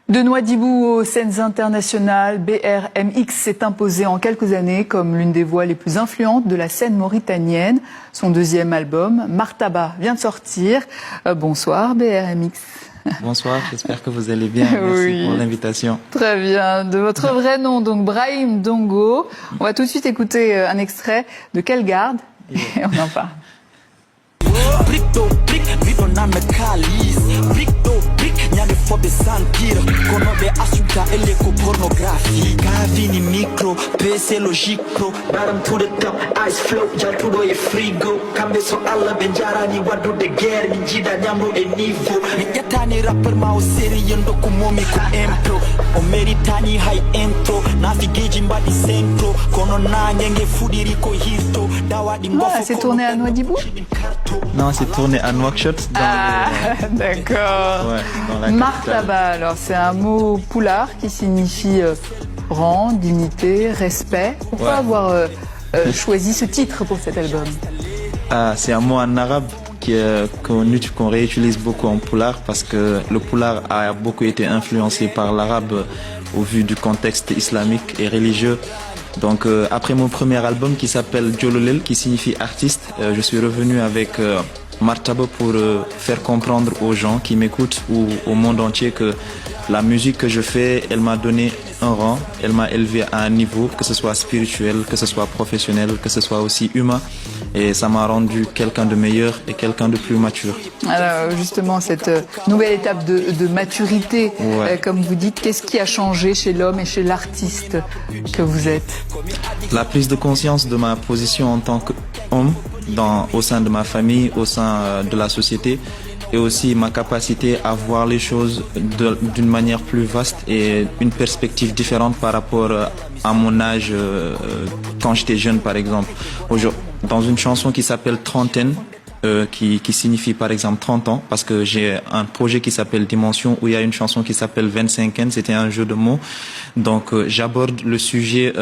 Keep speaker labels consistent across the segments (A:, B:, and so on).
A: De Nouadhibou aux scènes internationales, BRMX s'est imposé en quelques années comme l'une des voix les plus influentes de la scène mauritanienne. Son deuxième album, Martaba, vient de sortir. Bonsoir BRMX.
B: Bonsoir, j'espère que vous allez bien. Merci pour l'invitation.
A: Très bien. De votre vrai nom, donc Brahim Dongo. On va tout de suite écouter un extrait de Quelle Garde et on en parle.
C: Fobe Sankira, konobe asuta eleko pornografi. Kavini micro, PC logique pro. Bottom to the top, ice flow, jatudo e frigo. Kambe so alla benjara ni wadu de guerre, njida nyamro e nivo. Yatani rapper ma o seri yendo kumomi ku empro. O meritani high intro, navigate mbadi centro. Kono na nyenge fudiri ko histo. Dawadi mbofo.
A: C'est tourné à Nouadhibou?
B: Non, c'est tourné à Nouakchott.
A: D'accord.
B: Ouais, dans la
A: Martaba, alors c'est un mot poulard qui signifie rang, dignité, respect. Pourquoi avoir choisi ce titre pour cet album?
B: C'est un mot en arabe qu'on réutilise beaucoup en poulard parce que le poulard a beaucoup été influencé par l'arabe au vu du contexte islamique et religieux. Donc après mon premier album qui s'appelle Djololel, qui signifie artiste, je suis revenu avec Martaba pour faire comprendre aux gens qui m'écoutent ou au monde entier que la musique que je fais, elle m'a donné un rang, elle m'a élevé à un niveau, que ce soit spirituel, que ce soit professionnel, que ce soit aussi humain. Et ça m'a rendu quelqu'un de meilleur et quelqu'un de plus mature.
A: Alors justement, cette nouvelle étape de maturité, comme vous dites, qu'est-ce qui a changé chez l'homme et chez l'artiste que vous êtes?
B: La prise de conscience de ma position en tant qu'homme au sein de ma famille, au sein de la société, et aussi ma capacité à voir les choses d'une manière plus vaste et une perspective différente par rapport à mon âge quand j'étais jeune par exemple. Dans une chanson qui s'appelle Trentaine, qui signifie par exemple 30 ans, parce que j'ai un projet qui s'appelle Dimension où il y a une chanson qui s'appelle 25 ans, c'était un jeu de mots. Donc j'aborde le sujet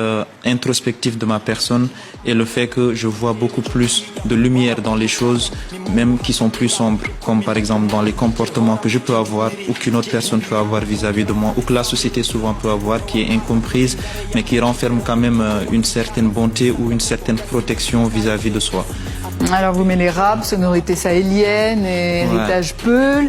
B: introspectif de ma personne et le fait que je vois beaucoup plus de lumière dans les choses, même qui sont plus sombres, comme par exemple dans les comportements que je peux avoir ou qu'une autre personne peut avoir vis-à-vis de moi ou que la société souvent peut avoir, qui est incomprise, mais qui renferme quand même une certaine bonté ou une certaine protection vis-à-vis de soi.
A: Alors vous mêlez rap, sonorité sahélienne et héritage Peul.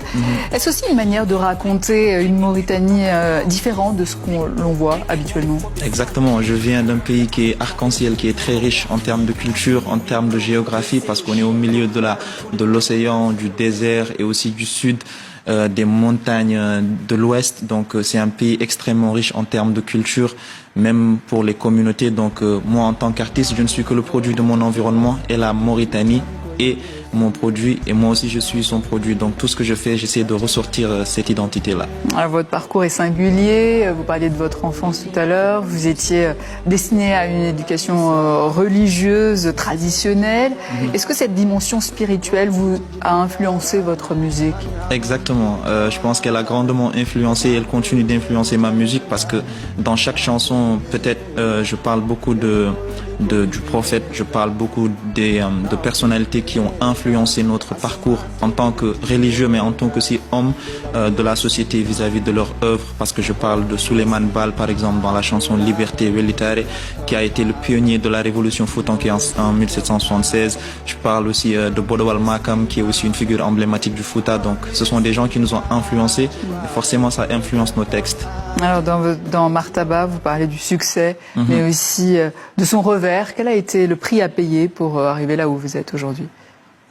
A: Est-ce aussi une manière de raconter une Mauritanie différente de ce l'on voit habituellement?
B: Exactement, je viens d'un pays qui est arc-en-ciel, qui est très riche en termes de culture, en termes de géographie, parce qu'on est au milieu de l'océan, du désert et aussi du sud. Des montagnes de l'ouest, donc c'est un pays extrêmement riche en termes de culture, même pour les communautés. Donc moi en tant qu'artiste, je ne suis que le produit de mon environnement et la Mauritanie est mon produit et moi aussi je suis son produit. Donc tout ce que je fais, j'essaie de ressortir cette identité-là. Alors
A: votre parcours est singulier, vous parliez de votre enfance tout à l'heure, vous étiez destiné à une éducation religieuse, traditionnelle. Est-ce que cette dimension spirituelle vous a influencé votre musique?
B: Exactement, je pense qu'elle a grandement influencé et elle continue d'influencer ma musique parce que dans chaque chanson, peut-être je parle beaucoup du prophète, je parle beaucoup de personnalités qui ont influencé notre parcours en tant que religieux mais en tant qu'aussi homme de la société vis-à-vis de leur œuvre, parce que je parle de Souleymane Baal par exemple dans la chanson Liberté Welitare qui a été le pionnier de la révolution foutanké en 1776. Je parle aussi de Bodowal Makam qui est aussi une figure emblématique du Fouta. Donc ce sont des gens qui nous ont influencés et forcément ça influence nos textes.
A: Alors dans Martaba, vous parlez du succès mais aussi de son revers. Quel a été le prix à payer pour arriver là où vous êtes aujourd'hui?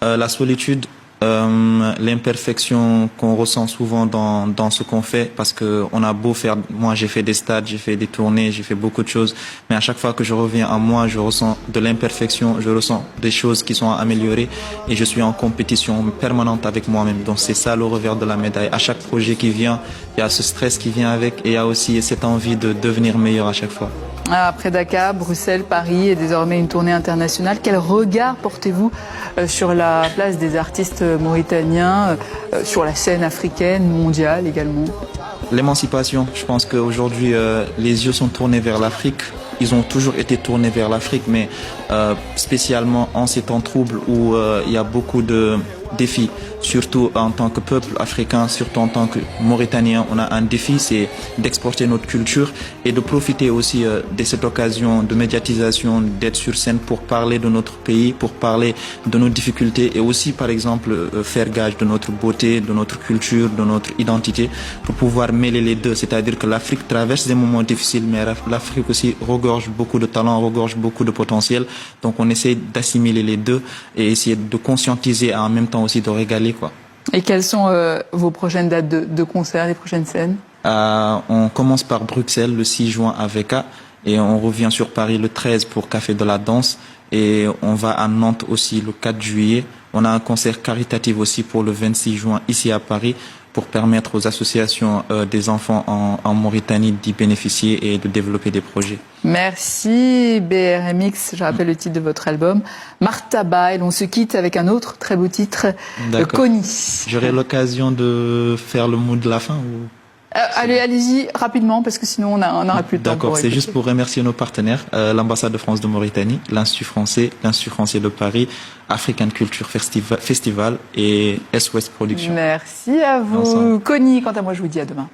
B: La solitude, l'imperfection qu'on ressent souvent dans ce qu'on fait, parce que on a beau faire, moi j'ai fait des stades, j'ai fait des tournées, j'ai fait beaucoup de choses, mais à chaque fois que je reviens à moi, je ressens de l'imperfection, je ressens des choses qui sont à améliorer et je suis en compétition permanente avec moi-même. Donc c'est ça le revers de la médaille. À chaque projet qui vient, il y a ce stress qui vient avec et il y a aussi cette envie de devenir meilleur à chaque fois.
A: Après Dakar, Bruxelles, Paris et désormais une tournée internationale, quel regard portez-vous sur la place des artistes mauritaniens, sur la scène africaine, mondiale également?
B: L'émancipation, je pense qu'aujourd'hui les yeux sont tournés vers l'Afrique. Ils ont toujours été tournés vers l'Afrique, mais spécialement en ces temps troubles où il y a beaucoup de défi, surtout en tant que peuple africain, surtout en tant que Mauritanien. On a un défi, c'est d'exporter notre culture et de profiter aussi de cette occasion de médiatisation, d'être sur scène pour parler de notre pays, pour parler de nos difficultés et aussi, par exemple, faire gage de notre beauté, de notre culture, de notre identité, pour pouvoir mêler les deux. C'est-à-dire que l'Afrique traverse des moments difficiles, mais l'Afrique aussi regorge beaucoup de talent, regorge beaucoup de potentiel. Donc on essaie d'assimiler les deux et essayer de conscientiser et en même temps aussi de régaler, quoi.
A: Et quelles sont vos prochaines dates de concert, les prochaines scènes?
B: On commence par Bruxelles le 6 juin à VK et on revient sur Paris le 13 pour Café de la Danse et on va à Nantes aussi le 4 juillet. On a un concert caritatif aussi pour le 26 juin ici à Paris pour permettre aux associations des enfants en Mauritanie d'y bénéficier et de développer des projets.
A: Merci BRMX, je rappelle le titre de votre album, Martaba, et l'on se quitte avec un autre très beau titre, Kony.
B: J'aurai l'occasion de faire le mot de la fin ou...
A: Allez-y rapidement parce que sinon on n'aura plus de temps.
B: D'accord, c'est juste pour remercier nos partenaires, l'ambassade de France de Mauritanie, l'Institut français de Paris, African Culture Festival et S-West Production.
A: Merci à vous. Kony, quant à moi je vous dis à demain.